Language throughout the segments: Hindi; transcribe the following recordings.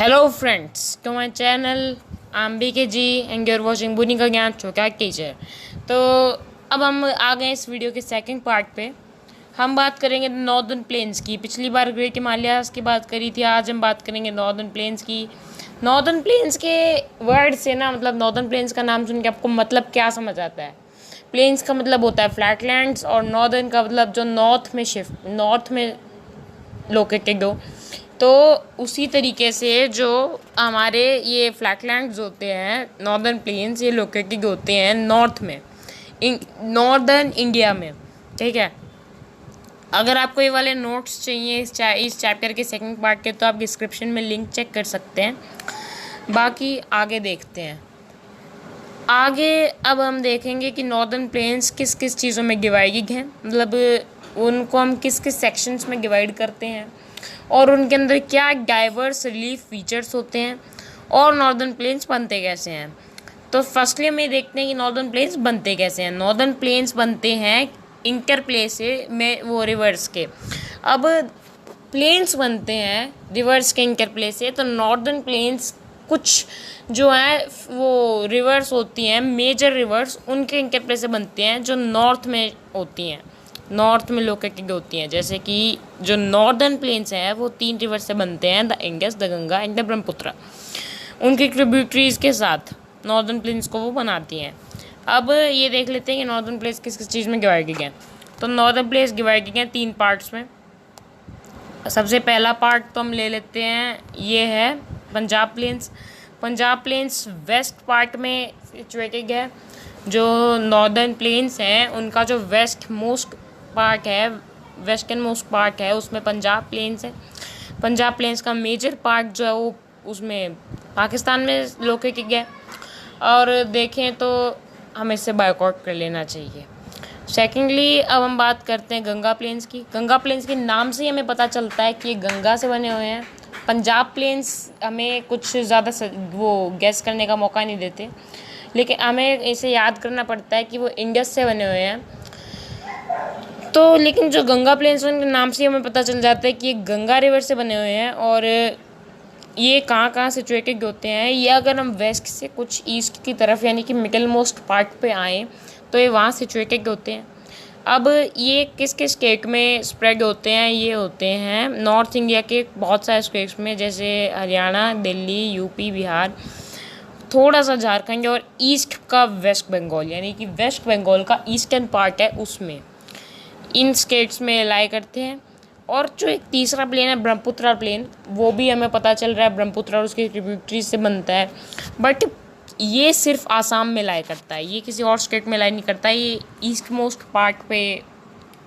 Hello friends, to my channel I'm BKG and you're watching बुनी का ज्ञान छोटा टीचर। तो अब हम आ गए इस वीडियो के सेकंड पार्ट पे। हम बात करेंगे नॉर्दर्न प्लेन्स की। पिछली बार ग्रेट हिमालयास की बात करी थी, आज हम बात करेंगे नॉर्दर्न प्लेन्स की। नॉर्दर्न प्लेन्स के वर्ड से ना, मतलब नॉर्दर्न प्लेन्स का नाम सुन के आपको मतलब क्या समझ आता है। प्लेन्स का मतलब होता है फ्लैटलैंड्स और नॉर्दर्न का मतलब जो नॉर्थ में लोकेटेड हो। तो उसी तरीके से जो हमारे ये फ्लैटलैंड्स होते हैं, नॉर्दर्न प्लेन्स, ये लोकेटेड होते हैं नॉर्थ में, नॉर्दर्न इंडिया में। ठीक है, अगर आपको ये वाले नोट्स चाहिए इस चैप्टर के सेकंड पार्ट के, तो आप डिस्क्रिप्शन में लिंक चेक कर सकते हैं। बाकी आगे देखते हैं। आगे अब हम देखेंगे कि नॉर्दर्न प्लेन्स किस किस चीज़ों में डिवाइडेड हैं, मतलब उनको हम किस किस सेक्शंस में डिवाइड करते हैं और उनके अंदर क्या डाइवर्स रिलीफ फीचर्स होते हैं और नॉर्दर्न प्लेन्स बनते कैसे हैं। तो फर्स्टली हम ये देखते हैं कि नॉर्दर्न प्लेन्स बनते कैसे हैं। नॉर्दर्न प्लेन्स बनते हैं इंटरप्ले से में वो रिवर्स के। अब प्लेन्स बनते हैं रिवर्स के इंटरप्ले से, तो नॉर्दर्न प्लेन्स कुछ जो है वो रिवर्स होती हैं, मेजर रिवर्स उनके इंटरप्ले से बनते हैं जो नॉर्थ में होती हैं, नॉर्थ में लोकेटेड होती हैं। जैसे कि जो नॉर्दर्न प्लेन्स हैं वो 3 रिवर से बनते हैं, the Indus, the Ganga and the Brahmaputra. उनकी ट्रिब्यूटरीज के साथ नॉर्दर्न प्लेन्स को वो बनाती हैं। अब ये देख लेते हैं कि नॉर्दर्न प्लेन्स किस किस चीज़ में डिवाइडेड हैं। तो नॉर्दर्न प्लेन्स डिवाइडेड हैं 3 पार्ट्स में। सबसे पहला पार्ट तो हम ले लेते हैं, ये है Punjab plains. Punjab plains west part में सिचुएटेड है। जो नॉर्दर्न प्लेन्स हैं उनका जो वेस्टर्न मोस्ट पार्ट है उसमें पंजाब प्लेन्स है। पंजाब प्लेन्स का मेजर पार्ट जो है वो उसमें पाकिस्तान में लोकेटेड है, और देखें तो हमें इससे बायकॉट कर लेना चाहिए। सेकेंडली अब हम बात करते हैं गंगा प्लेन्स की। गंगा प्लेन्स के नाम से ही हमें पता चलता है कि ये गंगा से बने हुए हैं। पंजाब प्लेन्स हमें कुछ ज़्यादा वो गैस करने का मौका नहीं देते, लेकिन हमें इसे याद करना पड़ता है कि वो इंडस से बने हुए हैं। तो लेकिन जो गंगा प्लेन्स उनके नाम से हमें पता चल जाता है कि ये गंगा रिवर से बने हुए हैं। और ये कहाँ सिचुएटेड होते हैं, ये अगर हम वेस्ट से कुछ ईस्ट की तरफ यानी कि मिडल मोस्ट पार्ट पे आएँ तो ये वहाँ सिचुएटेड होते हैं। अब ये किस किस स्टेट में स्प्रेड होते हैं, ये होते हैं नॉर्थ इंडिया के बहुत सारे स्टेट्स में, जैसे हरियाणा, दिल्ली, यूपी, बिहार, थोड़ा सा झारखंड, और ईस्ट का वेस्ट बंगाल, यानी कि वेस्ट बंगाल का ईस्टर्न पार्ट है उसमें, इन स्टेट्स में लाई करते हैं। और जो एक तीसरा प्लेन है ब्रह्मपुत्र प्लेन, वो भी हमें पता चल रहा है ब्रह्मपुत्र और उसकी ट्रिब्यूटरी से बनता है, बट ये सिर्फ आसाम में लाई करता है, ये किसी और स्टेट में लाई नहीं करता। ये ईस्ट मोस्ट पार्ट पे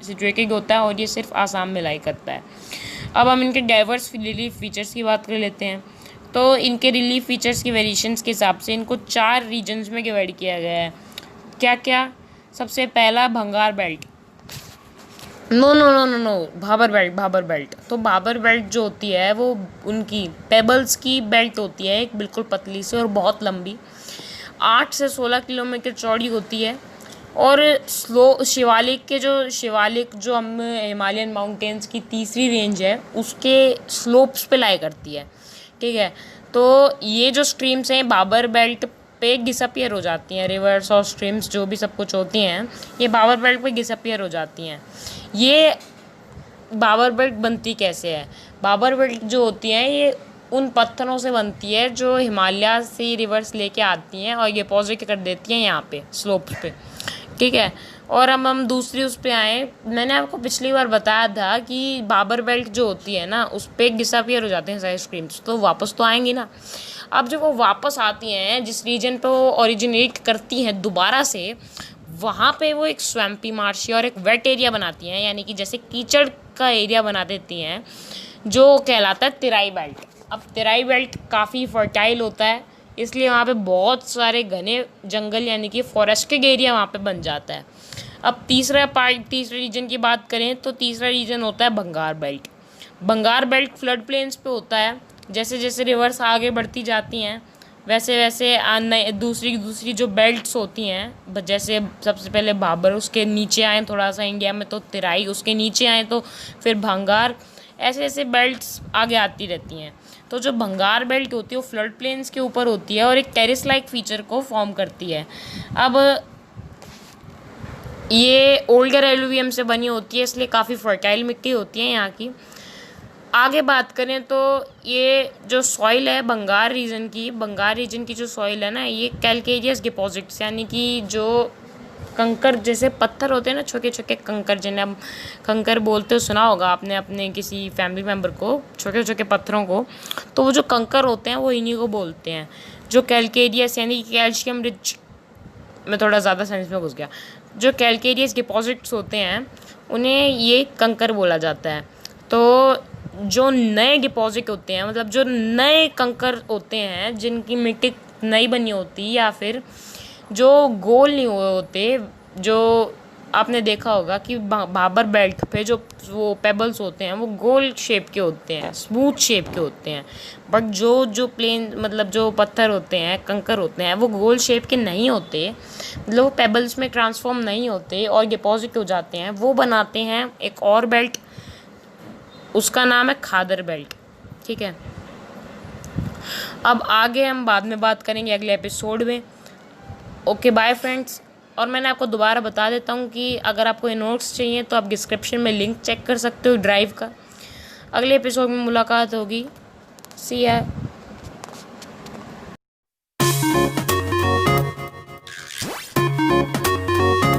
सिचुएटेड होता है और ये सिर्फ आसाम में लाई करता है। अब हम इनके डाइवर्स रिलीफ फीचर्स की बात कर लेते हैं। तो इनके रिलीफ फीचर्स की वेरिएशंस के हिसाब से इनको 4 रीजन्स में डिवाइड किया गया है। क्या क्या? सबसे पहला भंगार बेल्ट, भाबर बेल्ट। तो भाबर बेल्ट जो होती है वो उनकी पेबल्स की बेल्ट होती है, एक बिल्कुल पतली सी और बहुत लंबी, 8 से 16 किलोमीटर चौड़ी होती है। और शिवालिक जो हम हिमालयन माउंटेन्स की तीसरी रेंज है उसके स्लोप्स पे लाई करती है। ठीक है, तो ये जो स्ट्रीम्स हैं भाबर बेल्ट पे डिसअपियर हो जाती हैं, रिवर्स और स्ट्रीम्स जो भी सब कुछ होती हैं ये भाबर बेल्ट पे डिसअपियर हो जाती हैं। ये भाबर बेल्ट बनती कैसे है? भाबर बेल्ट जो होती है ये उन पत्थरों से बनती है जो हिमालय से रिवर्स लेके आती हैं और डिपॉजिट कर देती हैं यहाँ पे स्लोप्स पे। ठीक है, और हम दूसरी उस पे आए। मैंने आपको पिछली बार बताया था कि भाबर बेल्ट जो होती है ना उस पर डिसअपियर हो जाते हैं सारे स्ट्रीम्स, तो वापस तो आएंगी ना। अब जब वो वापस आती हैं जिस रीजन पे वो ओरिजिनेट करती हैं दोबारा से, वहाँ पे वो एक स्वैम्पी मार्शी और एक वेट एरिया बनाती हैं, यानी कि जैसे कीचड़ का एरिया बना देती हैं, जो कहलाता है तेराई बेल्ट। अब तेराई बेल्ट काफ़ी फर्टाइल होता है, इसलिए वहाँ पे बहुत सारे घने जंगल यानी कि फॉरेस्टेड एरिया वहाँ पे बन जाता है। अब तीसरे रीजन की बात करें तो तीसरा रीजन होता है भंगार बेल्ट। भंगार बेल्ट फ्लड प्लेन्स पे होता है। जैसे जैसे रिवर्स आगे बढ़ती जाती हैं वैसे वैसे दूसरी जो बेल्ट्स होती हैं, जैसे सबसे पहले भाबर, उसके नीचे आए थोड़ा सा इंडिया में तो तेराई, उसके नीचे आए तो फिर भंगार, ऐसे ऐसे बेल्ट्स आगे आती रहती हैं। तो जो भंगार बेल्ट होती है वो फ्लड प्लेन्स के ऊपर होती है और एक टेरेस लाइक फीचर को फॉर्म करती है। अब ये ओल्डर एलुवियम से बनी होती है, इसलिए काफ़ी फर्टाइल मिट्टी होती है यहाँ की। आगे बात करें तो ये जो सॉइल है बंगार रीजन की जो सॉइल है ना, ये कैलकेरियस डिपॉजिट्स यानी कि जो कंकर जैसे पत्थर होते हैं ना, छोटे छोटे कंकर, जिन्हें हम कंकर बोलते हो, सुना होगा आपने अपने किसी फैमिली मेम्बर को, छोटे छोटे पत्थरों को। तो वो जो कंकर होते हैं वो इन्हीं को बोलते हैं, जो कैलकेरियस यानी कि कैल्शियम रिच, मैं थोड़ा ज़्यादा साइंस में घुस गया, जो कैलकेरियस डिपॉजिट्स होते हैं उन्हें ये कंकर बोला जाता है। तो जो नए डिपॉजिट होते हैं, मतलब जो नए कंकर होते हैं जिनकी मिट्टी नई बनी होती या फिर जो गोल नहीं हुए होते, जो आपने देखा होगा कि भाबर बेल्ट पे जो वो पेबल्स होते हैं वो गोल शेप के होते हैं, स्मूथ शेप के होते हैं, बट जो प्लेन मतलब जो पत्थर होते हैं, कंकर होते हैं, वो गोल शेप के नहीं होते, मतलब वो पेबल्स में ट्रांसफॉर्म नहीं होते और डिपॉजिट हो जाते हैं। वो बनाते हैं एक और बेल्ट, उसका नाम है खादर बेल्ट। ठीक है, अब आगे हम बाद में बात करेंगे अगले एपिसोड में। Okay bye friends. और मैंने आपको दोबारा बता देता हूँ कि अगर आपको ये नोट्स चाहिए तो आप डिस्क्रिप्शन में लिंक चेक कर सकते हो ड्राइव का। अगले एपिसोड में मुलाकात होगी। सी या।